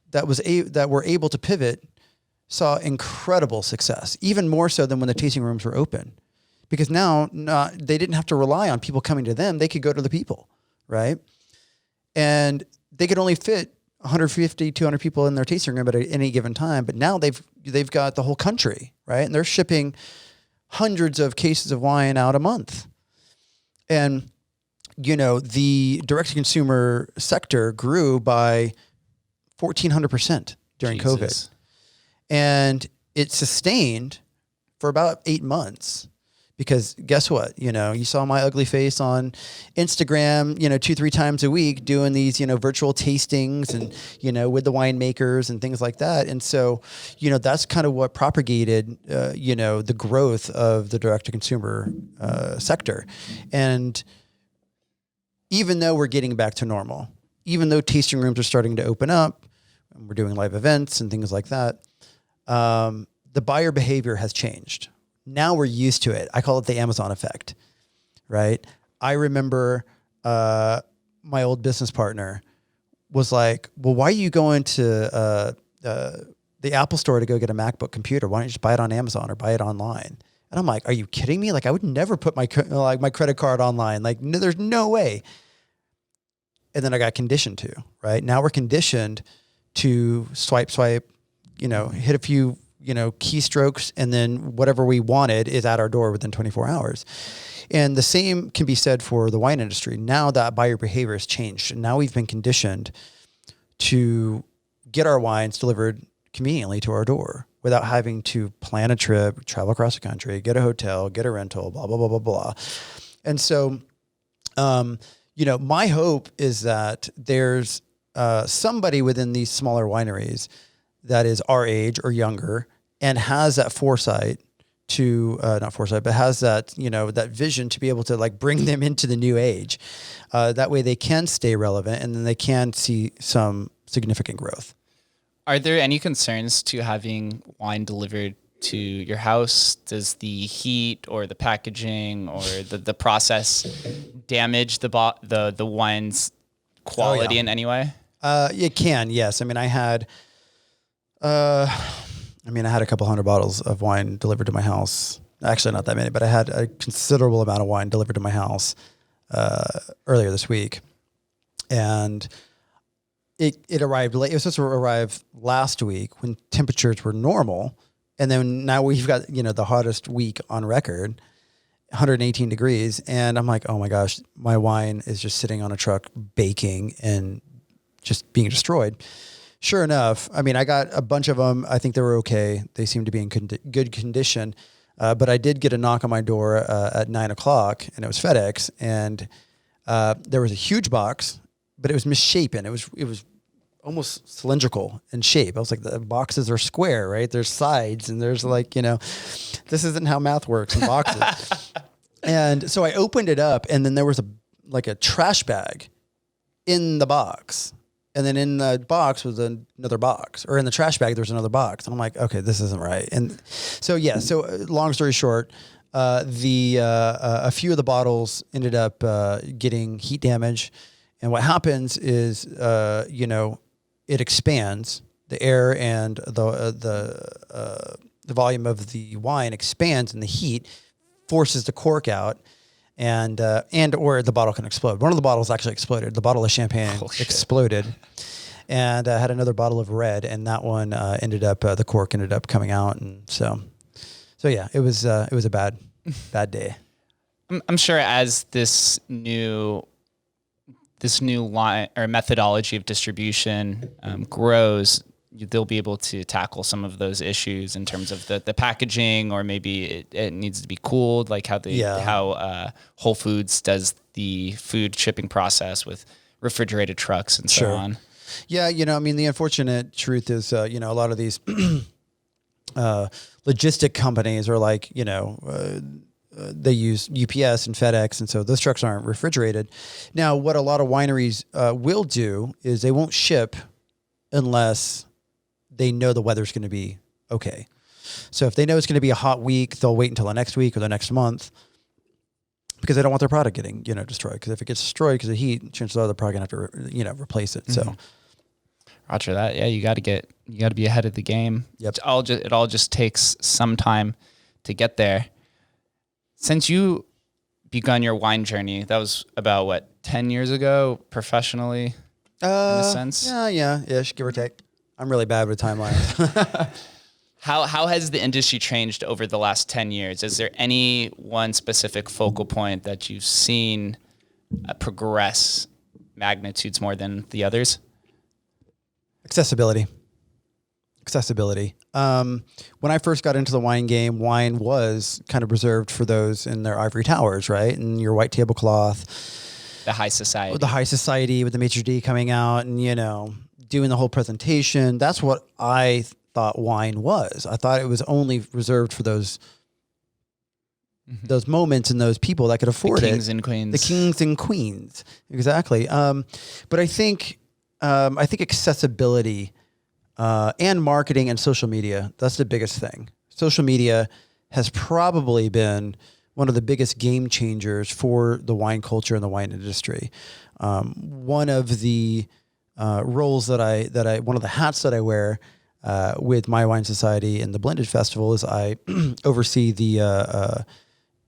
that were able to pivot saw incredible success, even more so than when the tasting rooms were open. Because now they didn't have to rely on people coming to them. They could go to the people, right? And they could only fit 150, 200 people in their tasting room at any given time. But now they've got the whole country, right? And they're shipping hundreds of cases of wine out a month. And, the direct-to-consumer sector grew by 1,400% during COVID. And it sustained for about 8 months. Because guess what? You saw my ugly face on Instagram, 2-3 times a week doing these, virtual tastings and, with the winemakers and things like that. And so, that's kind of what propagated, the growth of the direct-to-consumer sector. And even though we're getting back to normal, even though tasting rooms are starting to open up, and we're doing live events and things like that, the buyer behavior has changed. Now we're used to it. I call it the Amazon effect, right? I remember my old business partner was like, well, why are you going to the Apple store to go get a MacBook computer? Why don't you just buy it on Amazon or buy it online? And I'm like, are you kidding me? Like, I would never put my credit card online. Like, no, there's no way. And then I got conditioned to, right? Now we're conditioned to swipe, hit a few keystrokes, and then whatever we wanted is at our door within 24 hours. And the same can be said for the wine industry. Now that buyer behavior has changed. And now we've been conditioned to get our wines delivered conveniently to our door without having to plan a trip, travel across the country, get a hotel, get a rental, blah, blah, blah, blah, blah. And so, my hope is that there's somebody within these smaller wineries that is our age or younger and has that foresight to, not foresight, but has that, that vision to be able to bring them into the new age. That way they can stay relevant and then they can see some significant growth. Are there any concerns to having wine delivered to your house? Does the heat or the packaging or the process damage the wine's quality in any way? It can, yes. I mean, I had a couple hundred bottles of wine delivered to my house. Actually, not that many, but I had a considerable amount of wine delivered to my house earlier this week. And it arrived late. It was supposed to arrive last week when temperatures were normal. And then now we've got, the hottest week on record, 118 degrees. And I'm like, oh my gosh, my wine is just sitting on a truck baking and just being destroyed. Sure enough, I mean, I got a bunch of them. I think they were okay. They seemed to be in good condition. But I did get a knock on my door at 9:00, and it was FedEx. And there was a huge box, but it was misshapen. It was almost cylindrical in shape. I was like, the boxes are square, right? There's sides, and there's this isn't how math works in boxes. And so I opened it up, and then there was a trash bag in the box. And then in the box was another box, or in the trash bag, there was another box. And I'm like, okay, this isn't right. And so, long story short, a few of the bottles ended up getting heat damage. And what happens is, it expands. The air and the volume of the wine expands, and the heat forces the cork out. And or the bottle can explode. One of the bottles actually exploded. The bottle of champagne exploded, and I had another bottle of red, and that one the cork ended up coming out, and so yeah, it was a bad day. I'm sure as this new line or methodology of distribution grows, they'll be able to tackle some of those issues in terms of the packaging, or maybe it needs to be cooled, like how Whole Foods does the food shipping process with refrigerated trucks and so on. Yeah, the unfortunate truth is, a lot of these logistic companies are they use UPS and FedEx, and so those trucks aren't refrigerated. Now, what a lot of wineries will do is they won't ship unless they know the weather's going to be okay. So if they know it's going to be a hot week, they'll wait until the next week or the next month because they don't want their product getting, destroyed. Because if it gets destroyed because of heat, chances are they're probably going to have to, replace it. Mm-hmm. So, Roger that. Yeah, you got to be ahead of the game. Yep. It all just takes some time to get there. Since you begun your wine journey, that was about 10 years ago professionally. in a sense? Yeah, ish, give or take. I'm really bad with timelines. How has the industry changed over the last 10 years? Is there any one specific focal point that you've seen progress magnitudes more than the others? Accessibility. When I first got into the wine game, wine was kind of reserved for those in their ivory towers, right? And your white tablecloth. The high society. With the high society, with the maitre d' coming out and, doing the whole presentation. That's what I thought wine was. I thought it was only reserved for those moments and those people that could afford it. The kings and queens. The kings and queens. Exactly. But I think accessibility and marketing and social media, that's the biggest thing. Social media has probably been one of the biggest game changers for the wine culture and the wine industry. One of the roles one of the hats that I wear with MyWineSociety and the Blended Festival is I oversee the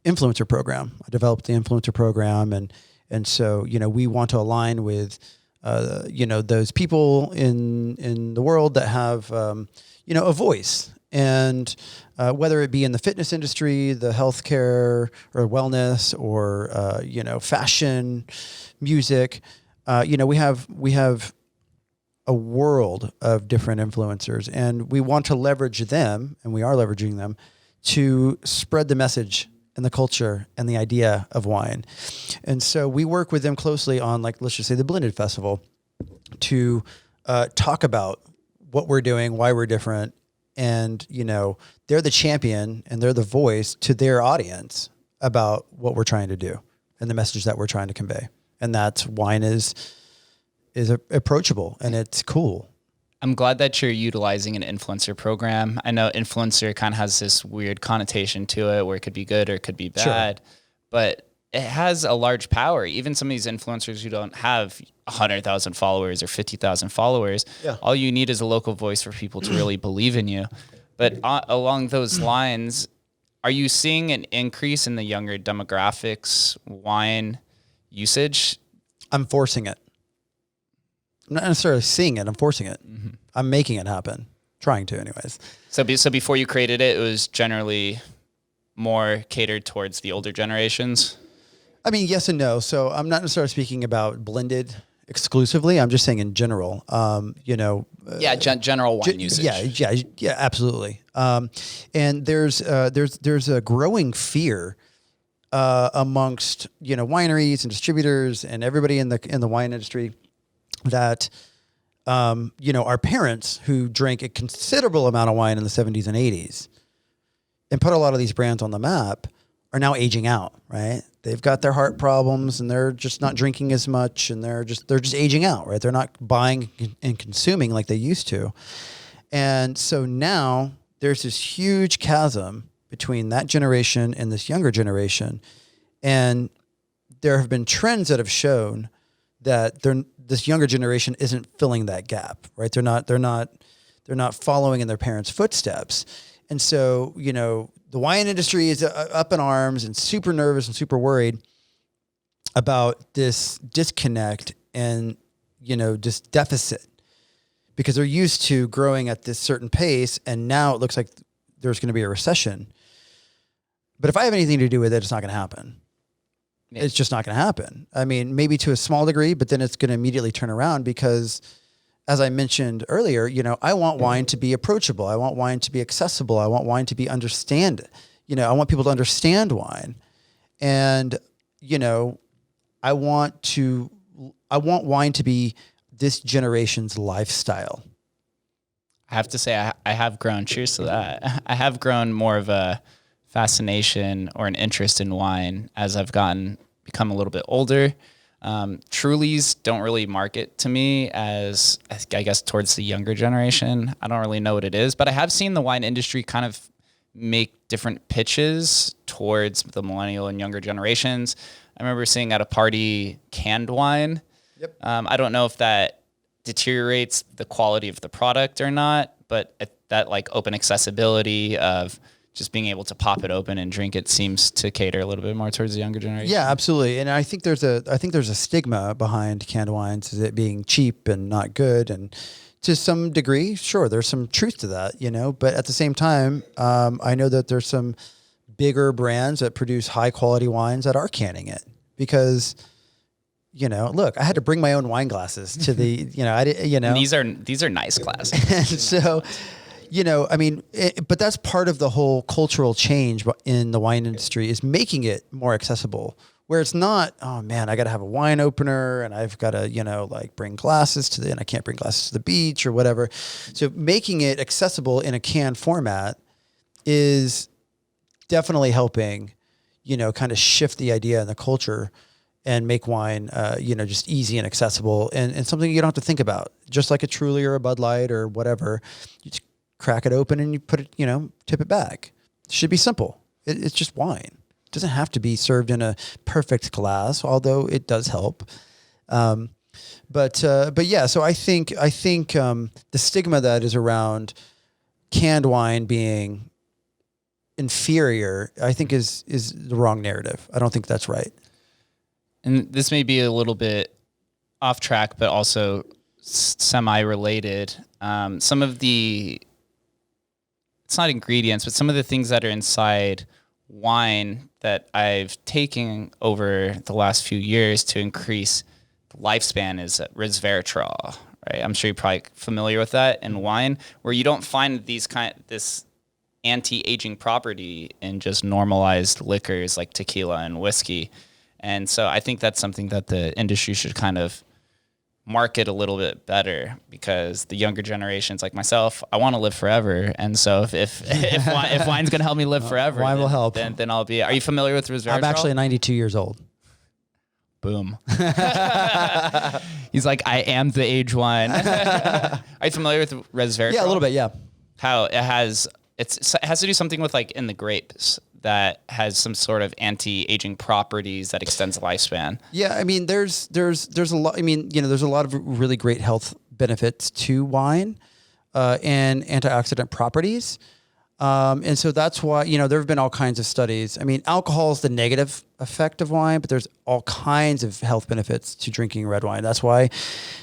influencer program. I developed the influencer program, and so we want to align with those people in the world that have a voice, and whether it be in the fitness industry, the healthcare or wellness, or fashion, music, we have a world of different influencers, and we want to leverage them, and we are leveraging them to spread the message and the culture and the idea of wine. And so we work with them closely on, like, let's just say the Blended Festival, to talk about what we're doing, why we're different. And, they're the champion and they're the voice to their audience about what we're trying to do and the message that we're trying to convey. And that's wine is approachable and it's cool. I'm glad that you're utilizing an influencer program. I know influencer kind of has this weird connotation to it where it could be good or it could be bad, but it has a large power. Even some of these influencers who don't have 100,000 followers or 50,000 followers, all you need is a local voice for people to really believe in you. But along those lines, are you seeing an increase in the younger demographics wine usage? I'm forcing it. I'm not necessarily seeing it. I'm forcing it. Mm-hmm. I'm making it happen. Trying to, anyways. So before you created it, it was generally more catered towards the older generations? I mean, yes and no. So I'm not necessarily speaking about blended exclusively. I'm just saying in general, general wine usage. Yeah, absolutely. And there's a growing fear amongst wineries and distributors and everybody in the wine industry that our parents who drank a considerable amount of wine in the 70s and 80s and put a lot of these brands on the map are now aging out, right? They've got their heart problems and they're just not drinking as much, and they're just aging out, right? They're not buying and consuming like they used to. And so now there's this huge chasm between that generation and this younger generation. And there have been trends that have shown that this younger generation isn't filling that gap, right? They're not following in their parents' footsteps. And so, the wine industry is up in arms and super nervous and super worried about this disconnect and, this deficit, because they're used to growing at this certain pace. And now it looks like there's going to be a recession. But if I have anything to do with it, it's not going to happen. Yeah. It's just not going to happen. I mean, maybe to a small degree, but then it's going to immediately turn around because, as I mentioned earlier, I want wine to be approachable. I want wine to be accessible. I want wine to be understand. I want people to understand wine. And, I want wine to be this generation's lifestyle. I have to say, I have grown, cheers to that. I have grown more of a fascination or an interest in wine as I've become a little bit older. Trulies don't really market to me as, I guess, towards the younger generation. I don't really know what it is, but I have seen the wine industry kind of make different pitches towards the millennial and younger generations. I remember seeing at a party canned wine. Yep. I don't know if that deteriorates the quality of the product or not, but that like open accessibility of just being able to pop it open and drink it seems to cater a little bit more towards the younger generation. Yeah, absolutely. And I think there's a stigma behind canned wines, is it being cheap and not good. And to some degree, sure, there's some truth to that, you know, but at the same time, I know that there's some bigger brands that produce high quality wines that are canning it because, you know, look, I had to bring my own wine glasses to the, you know, And these are nice glasses. and so, you know, I mean, but that's part of the whole cultural change in the wine industry is making it more accessible, where it's not, oh man, I got to have a wine opener and I've got to, you know, like bring glasses and I can't bring glasses to the beach or whatever. So making it accessible in a canned format is definitely helping, you know, kind of shift the idea and the culture and make wine, you know, just easy and accessible and something you don't have to think about, just like a Truly or a Bud Light or whatever. You just crack it open and you put it, you know, tip it back. It should be simple. It's just wine. It doesn't have to be served in a perfect glass, although it does help. But yeah, so I think the stigma that is around canned wine being inferior, I think is the wrong narrative. I don't think that's right. And this may be a little bit off track, but also semi-related. Some of the, it's not ingredients, but some of the things that are inside wine that I've taken over the last few years to increase the lifespan is resveratrol, right? I'm sure you're probably familiar with that in wine, where you don't find this anti-aging property in just normalized liquors like tequila and whiskey. And so I think that's something that the industry should kind of market a little bit better, because the younger generations like myself, I want to live forever. And so if wine's going to help me live forever, wine will help. Then I'll be. Are you familiar with resveratrol? I'm actually 92 years old. Boom. He's like, I am the age one. Are you familiar with resveratrol? Yeah, a little bit. Yeah. How it has to do something with like in the grapes that has some sort of anti-aging properties that extends the lifespan. Yeah, I mean, there's a lot. I mean, you know, there's a lot of really great health benefits to wine and antioxidant properties, and so that's why, you know, there have been all kinds of studies. I mean, alcohol is the negative effect of wine, but there's all kinds of health benefits to drinking red wine. That's why,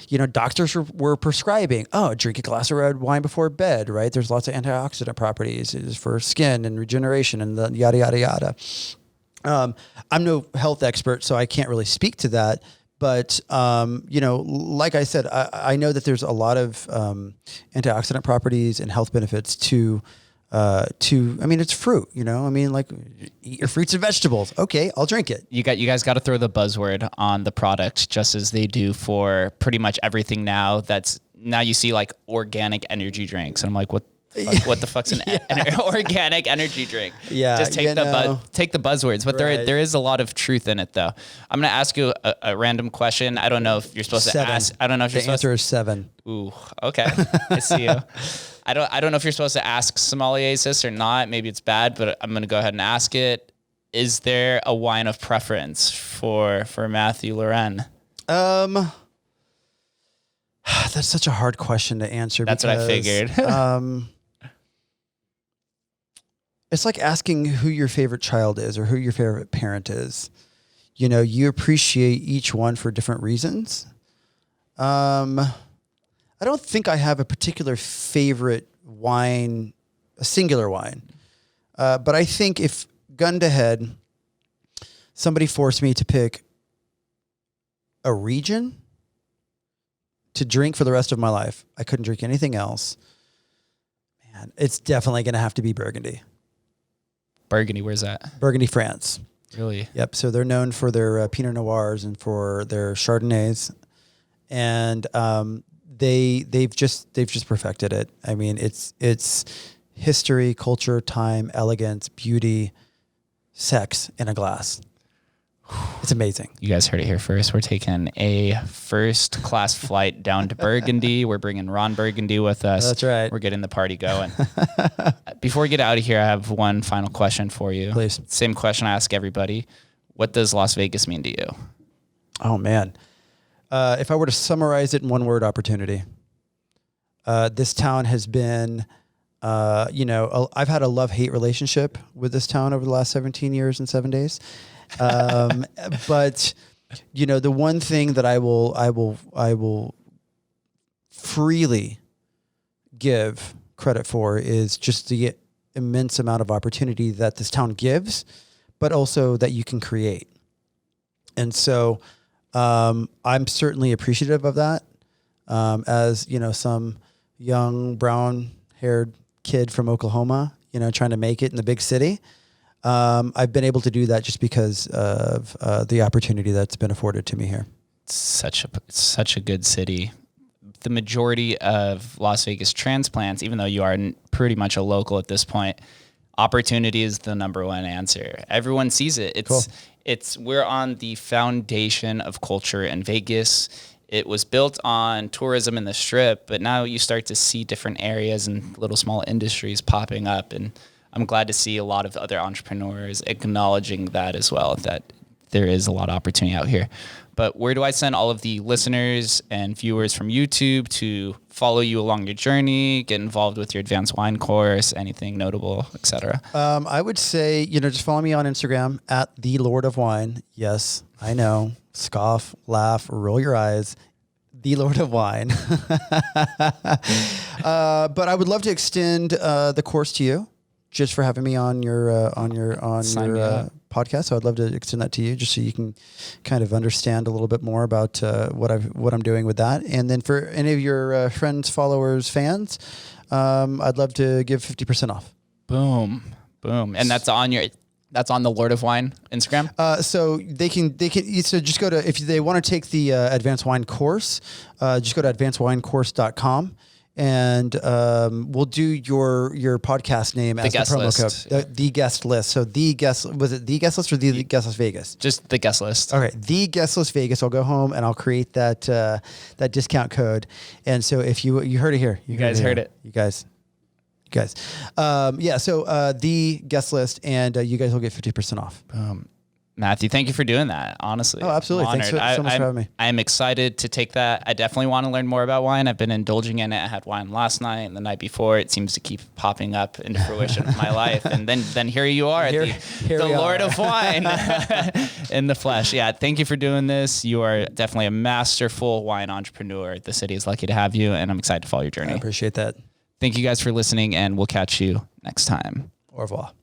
you know, doctors were prescribing, drink a glass of red wine before bed, right? There's lots of antioxidant properties for skin and regeneration and the yada, yada, yada. I'm no health expert, so I can't really speak to that. But, you know, like I said, I know that there's a lot of antioxidant properties and health benefits I mean, it's fruit, you know, I mean, like, eat your fruits and vegetables. Okay, I'll drink it. You guys got to throw the buzzword on the product, just as they do for pretty much everything now. Now you see like organic energy drinks. And I'm like, what the fuck's an organic energy drink? Yeah. Just take the buzzwords, but right. there is a lot of truth in it though. I'm going to ask you a random question. I don't know if you're supposed to ask. I don't know if you're supposed to. The answer is 7. Ooh, okay. I see you. I don't know if you're supposed to ask sommeliers this or not. Maybe it's bad, but I'm going to go ahead and ask it. Is there a wine of preference for Mathew-Loren? That's such a hard question to answer. That's what I figured. It's like asking who your favorite child is or who your favorite parent is. You know, you appreciate each one for different reasons. I don't think I have a particular favorite wine, a singular wine. But I think if gun to head, somebody forced me to pick a region to drink for the rest of my life, I couldn't drink anything else. Man, it's definitely going to have to be Burgundy. Burgundy, where's that? Burgundy, France. Really? Yep. So they're known for their Pinot Noirs and for their Chardonnays, and they've just perfected it. I mean, it's history, culture, time, elegance, beauty, sex in a glass. It's amazing. You guys heard it here first. We're taking a first class flight down to Burgundy. We're bringing Ron Burgundy with us. That's right. We're getting the party going. Before we get out of here, I have one final question for you. Please. Same question I ask everybody. What does Las Vegas mean to you? Oh, man. If I were to summarize it in one word, opportunity. This town has been I've had a love-hate relationship with this town over the last 17 years and 7 days. But the one thing that I will freely give credit for is just the immense amount of opportunity that this town gives, but also that you can create. And so I'm certainly appreciative of that. As some young brown-haired kid from Oklahoma, trying to make it in the big city. I've been able to do that just because of the opportunity that's been afforded to me here. It's such a good city. The majority of Las Vegas transplants, even though you are pretty much a local at this point, opportunity is the number one answer. Everyone sees it. We're on the foundation of culture in Vegas. It was built on tourism in the Strip, but now you start to see different areas and little small industries popping up. And I'm glad to see a lot of other entrepreneurs acknowledging that as well, that there is a lot of opportunity out here. But where do I send all of the listeners and viewers from YouTube to follow you along your journey, get involved with your advanced wine course, anything notable, etc.? I would say, just follow me on Instagram at the Lord of Wine. Yes, I know. Scoff, laugh, roll your eyes. The Lord of Wine. But I would love to extend the course to you, just for having me on your podcast. So I'd love to extend that to you, just so you can kind of understand a little bit more about what I'm doing with that. And then for any of your friends, followers, fans, I'd love to give 50% off. Boom. And that's on the Lord of Wine Instagram. So they can just go to, if they want to take the advanced wine course, just go to advancedwinecourse.com. And we'll do your podcast name as the promo code, the guest list. So was it the guest list or the guest list Vegas? Just the guest list. Okay, the guest list Vegas. I'll go home and I'll create that discount code. And so if you heard it here, you guys heard it. You guys. So the guest list, and you guys will get 50% off. Matthew, thank you for doing that. Honestly. Oh, absolutely. Thanks so much for having me. I'm excited to take that. I definitely want to learn more about wine. I've been indulging in it. I had wine last night and the night before. It seems to keep popping up into fruition of my life. And then here you are, the Lord of Wine in the flesh. Yeah. Thank you for doing this. You are definitely a masterful wine entrepreneur. The city is lucky to have you, and I'm excited to follow your journey. I appreciate that. Thank you guys for listening, and we'll catch you next time. Au revoir.